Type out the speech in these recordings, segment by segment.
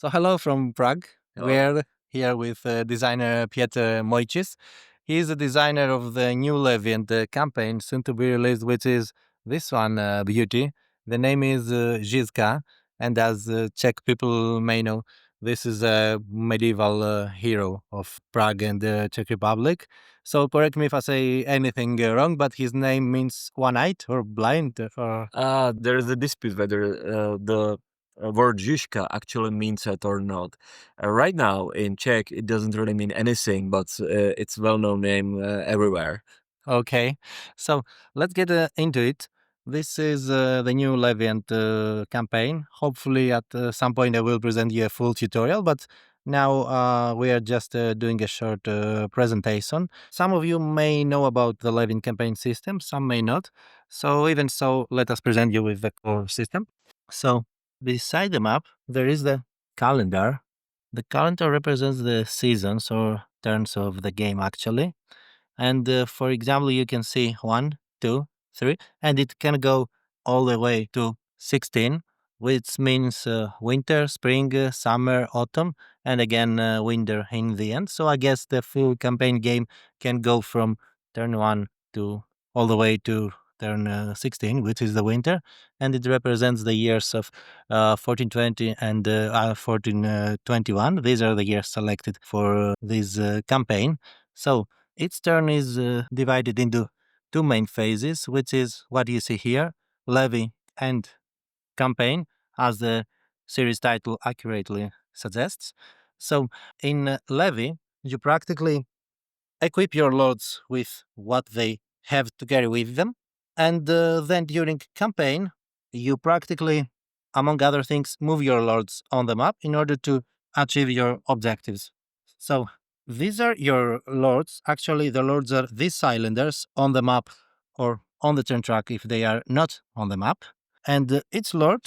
So hello from Prague. Hello. We're here with designer Petr Mojcis. He's a designer of the new Levy and the campaign soon to be released, which is this one, Beauty. The name is Zizka, and as Czech people may know, this is a medieval hero of Prague and the Czech Republic. So correct me if I say anything wrong, but his name means one-eyed or blind or... There is a dispute whether the word Zizka actually means it or not. Right now in Czech, it doesn't really mean anything, but it's a well-known name everywhere. Okay, so let's get into it. This is the new Levy and campaign. Hopefully, at some point, I will present you a full tutorial, but now we are just doing a short presentation. Some of you may know about the Levy campaign system, some may not. So, even so, let us present you with the core system. So, beside the map, there is the calendar. The calendar represents the seasons or turns of the game, actually. And for example, you can see 1, 2, 3, and it can go all the way to 16, which means winter, spring, summer, autumn, and again winter in the end. So I guess the full campaign game can go from turn 1 to all the way to turn 16, which is the winter, and it represents the years of 1420 and 1421. These are the years selected for this campaign. So each turn is divided into two main phases, which is what you see here, Levy and campaign, as the series title accurately suggests. So in Levy, you practically equip your lords with what they have to carry with them. And then during campaign, you practically, among other things, move your lords on the map in order to achieve your objectives. So these are your lords. Actually, the lords are these islanders on the map or on the turn track if they are not on the map. And each lord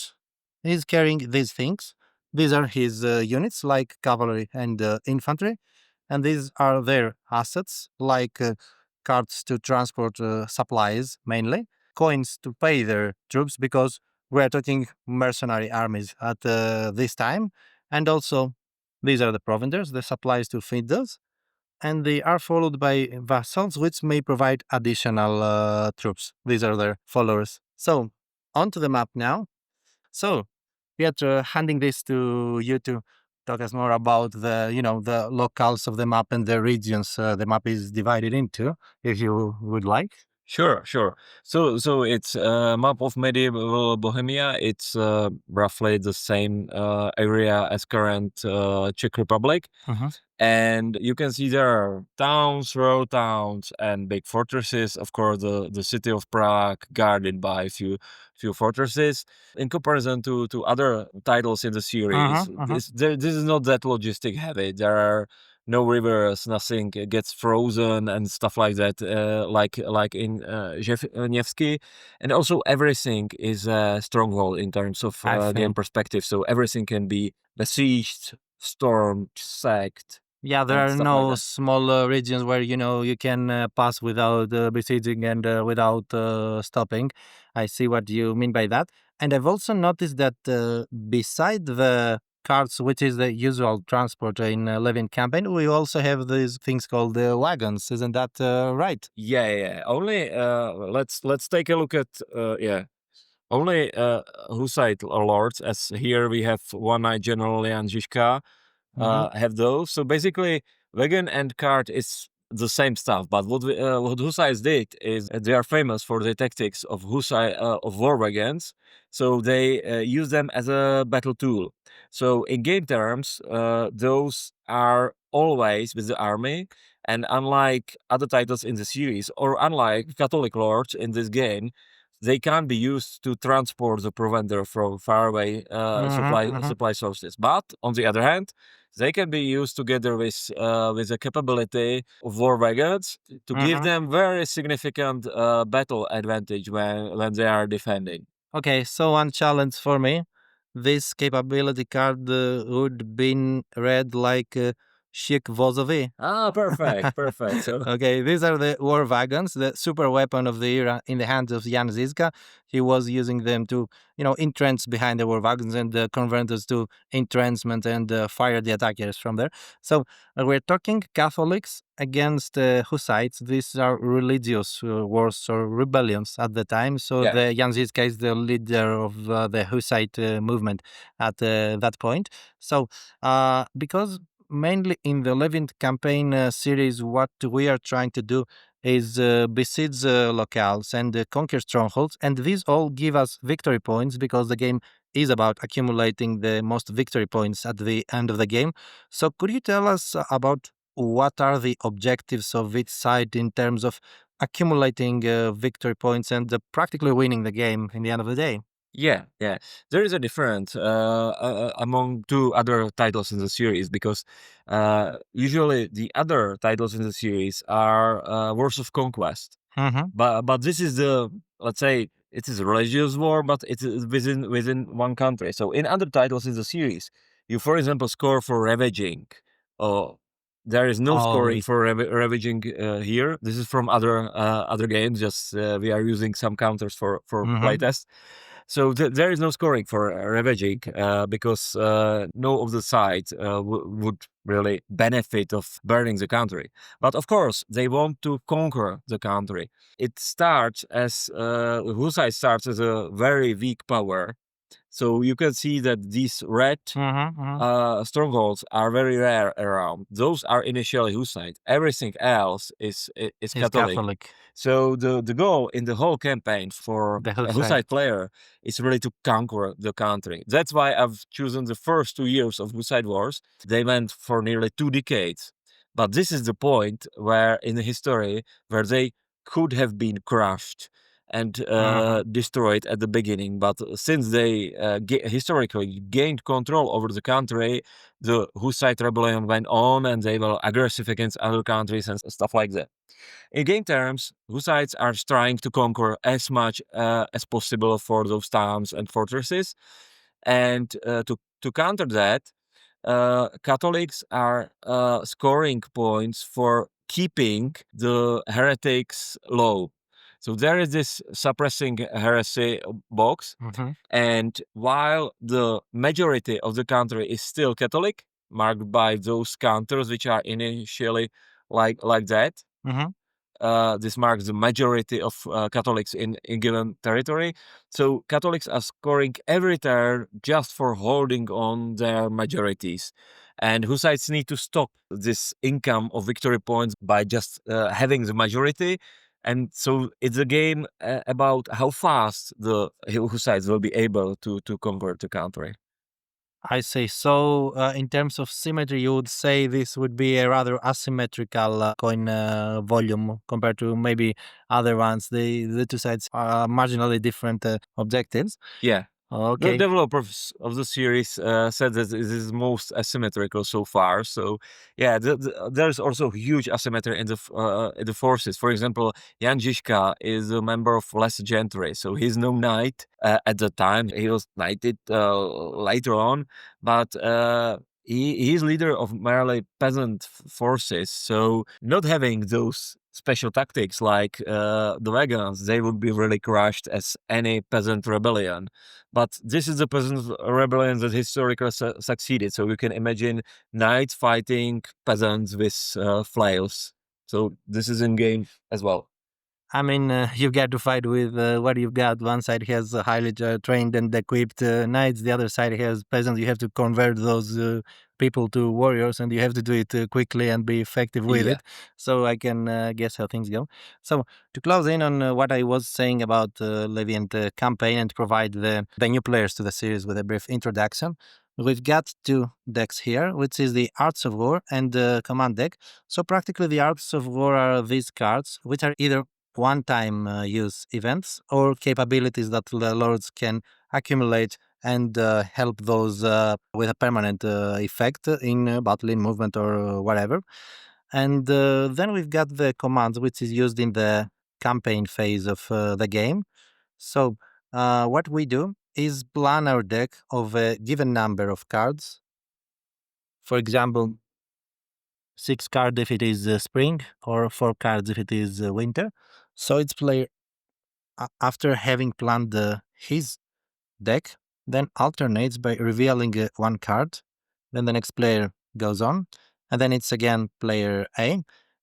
is carrying these things. These are his units like cavalry and infantry, and these are their assets like carts to transport supplies mainly, coins to pay their troops because we're talking mercenary armies at this time, and also these are the provenders, the supplies to feed those, and they are followed by vassals which may provide additional troops. These are their followers. So onto the map now. So, Pietro, handing this to you to talk us more about the locales of the map and the regions the map is divided into, if you would like. Sure. So it's a map of medieval Bohemia. It's roughly the same area as current Czech Republic. And you can see there are towns, row towns, and big fortresses. Of course, the city of Prague, guarded by a few fortresses. In comparison to other titles in the series, this is not that logistic heavy. There are no rivers, nothing gets frozen and stuff like that, like in Nevsky. And also everything is a stronghold in terms of game perspective. So everything can be besieged, stormed, sacked. Yeah, there are no small regions where you can pass without besieging and without stopping. I see what you mean by that, and I've also noticed that beside the carts, which is the usual transport in Levin campaign, we also have these things called wagons. Isn't that right? Yeah. Only let's take a look at Only Hussite lords, as here we have one-eyed general and Zizka, have those. So basically, wagon and cart is the same stuff. But what Hussites did is they are famous for the tactics of Hussite of war wagons. So they use them as a battle tool. So in game terms, those are always with the army. And unlike other titles in the series, or unlike Catholic lords in this game, they can't be used to transport the provender from faraway supply sources. But on the other hand, they can be used together with the capability of war wagons to give them very significant battle advantage when they are defending. Okay, so one challenge for me. This capability card would been read like Shik Vozovi. Perfect, perfect. So Okay, these are the war wagons, the super weapon of the era in the hands of Jan Zizka. He was using them to, entrench behind the war wagons and convert us to entrenchment and fire the attackers from there. So we're talking Catholics against Hussites. These are religious wars or rebellions at the time. So Yeah. the Jan Zizka is the leader of the Hussite movement at that point. So because mainly in the Levy Campaign series, what we are trying to do is besiege locales and conquer strongholds, and these all give us victory points because the game is about accumulating the most victory points at the end of the game. So could you tell us about what are the objectives of each side in terms of accumulating victory points and practically winning the game in the end of the day? Yeah, yeah. There is a difference among two other titles in the series because usually the other titles in the series are wars of conquest. Mm-hmm. But this is the, let's say, it is a religious war, but it is within one country. So in other titles in the series, you, for example, score for ravaging. Or there is no scoring Always. for ravaging here. This is from other games. Just we are using some counters for Mm-hmm. playtest. So there is no scoring for ravaging because no of the sides would really benefit of burning the country. But of course, they want to conquer the country. It starts as Hussite starts as a very weak power. So you can see that these red strongholds are very rare around. Those are initially Hussite. Everything else is Is Catholic. Catholic. So the goal in the whole campaign for The a Hussite. Hussite player is really to conquer the country. That's why I've chosen the first 2 years of Hussite wars. They went for nearly 2 decades. But this is the point where in the history where they could have been crushed and destroyed at the beginning. But since they historically gained control over the country, the Hussite rebellion went on and they were aggressive against other countries and stuff like that. In game terms, Hussites are trying to conquer as much as possible for those towns and fortresses. And to counter that, Catholics are scoring points for keeping the heretics low. So there is this suppressing heresy box, and while the majority of the country is still Catholic, marked by those counters which are initially like that, this marks the majority of Catholics in given territory. So Catholics are scoring every turn just for holding on their majorities. And Hussites need to stop this income of victory points by just having the majority. And so it's a game about how fast the Hussites will be able to conquer the country. I see. So, in terms of symmetry, you would say this would be a rather asymmetrical coin volume compared to maybe other ones. The two sides are marginally different objectives. Yeah. The Okay. developers of the series said that it is most asymmetrical so far. So yeah, there's also huge asymmetry in the forces. For example, Jan Žižka is a member of less gentry, so he's no knight at the time. He was knighted later on, but he's leader of merely peasant forces. So not having those special tactics like the wagons, they would be really crushed as any peasant rebellion. But this is the peasant rebellion that historically succeeded. So you can imagine knights fighting peasants with flails. So this is in game as well. I mean, you've got to fight with what you've got. One side has highly trained and equipped knights. The other side has peasants. You have to convert those people to warriors, and you have to do it quickly and be effective with Yeah. it. So I can guess how things go. So to close in on what I was saying about Levy and campaign and provide the new players to the series with a brief introduction, we've got two decks here, which is the Arts of War and the Command deck. So practically the Arts of War are these cards, which are either one-time use events or capabilities that the lords can accumulate and help those with a permanent effect in battle, in movement, or whatever. And then we've got the commands, which is used in the campaign phase of the game. So what we do is plan our deck of a given number of cards. For example, 6 cards if it is spring, or 4 cards if it is winter. So its player, after having planned his deck, then alternates by revealing one card. Then the next player goes on, and then it's again player A,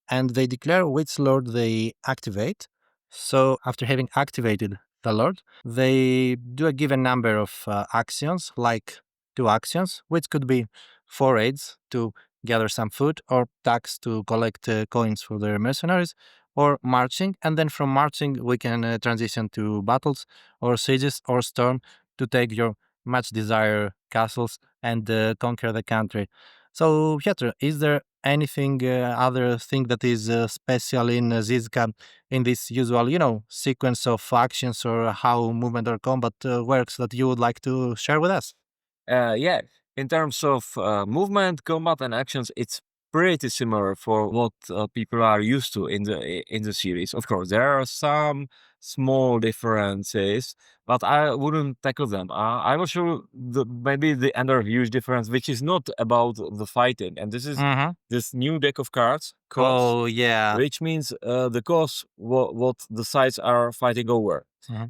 and they declare which lord they activate. So after having activated the lord, they do a given number of actions, like 2 actions, which could be 4 raids to gather some food, or tax to collect coins for their mercenaries, or marching. And then from marching, we can transition to battles, or sieges, or storm, to take your much desired castles and conquer the country. So, Piotr, is there anything other thing that is special in Zizka, in this usual, sequence of actions, or how movement or combat works, that you would like to share with us? Yeah, in terms of movement, combat, and actions, it's pretty similar for what people are used to in the series. Of course, there are some small differences, but I wouldn't tackle them. I will show maybe the other huge difference, which is not about the fighting, and this is this new deck of cards, COS, Oh, yeah. which means the COS, what the sides are fighting over.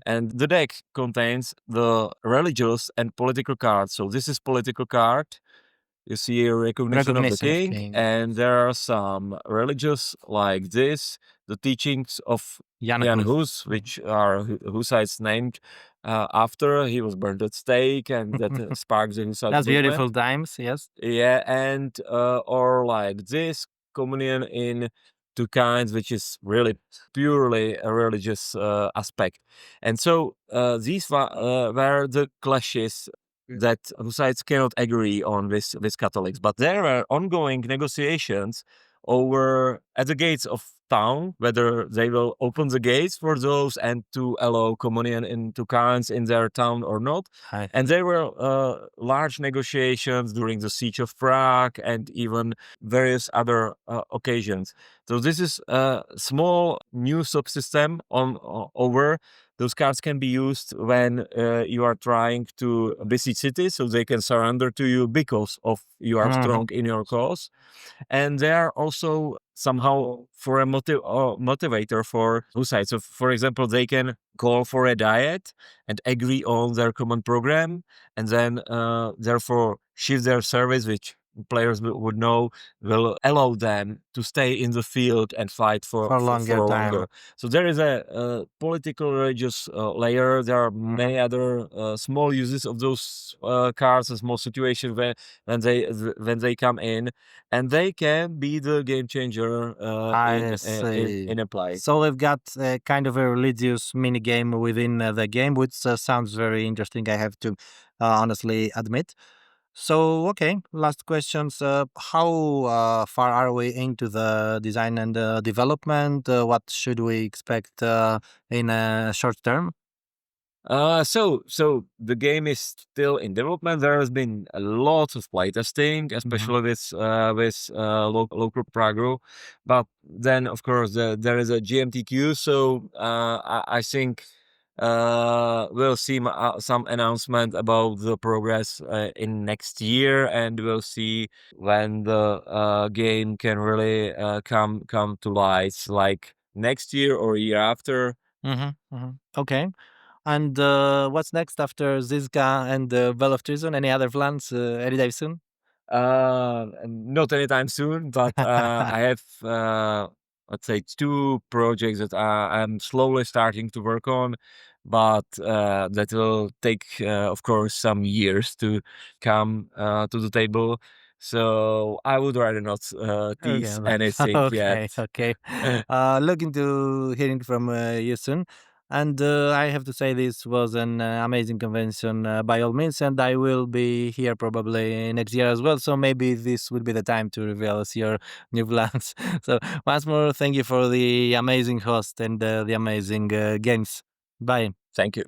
And the deck contains the religious and political cards. So this is political card. You see a recognition of the king, and there are some religious like this, the teachings of Jan Hus, which are Hussites named after he was burned at stake, and that sparks the Hussite That's movement. beautiful times, yes. Yeah, and or like this, communion in 2 kinds, which is really purely a religious aspect. And so these were the clashes that Hussites cannot agree on with Catholics. But there were ongoing negotiations over at the gates of town, whether they will open the gates for those and to allow communion in 2 kinds in their town or not. And there were large negotiations during the siege of Prague and even various other occasions. So this is a small new subsystem over. Those cards can be used when you are trying to besiege cities, so they can surrender to you because of you are strong in your cause. And they are also somehow for a motivator for Hussites. So, for example, they can call for a diet and agree on their common program, and then therefore shift their service, which players would know will allow them to stay in the field and fight for longer time. So there is a political religious layer. There are many other small uses of those cards, and small situations when they come in, and they can be the game changer in a play. So we've got kind of a religious mini game within the game, which sounds very interesting, I have to honestly admit. So, okay, last questions. How far are we into the design and development? What should we expect in a short term? So the game is still in development. There has been a lot of playtesting, especially with local Prague. But then, of course, there is a GMTQ. So I think we'll see some announcement about the progress in next year, and we'll see when the game can really come to light, like next year or year after. Okay. And what's next after Zizka and Bell of Treason? Any other plans anytime soon? Not anytime soon, but I have let's say 2 projects that I'm slowly starting to work on, but that will take of course some years to come to the table. So I would rather not tease anything yet. Okay. Looking to hearing from you soon. And I have to say, this was an amazing convention by all means, and I will be here probably next year as well. So maybe this will be the time to reveal us your new plans. So once more, thank you for the amazing host and the amazing games. Bye. Thank you.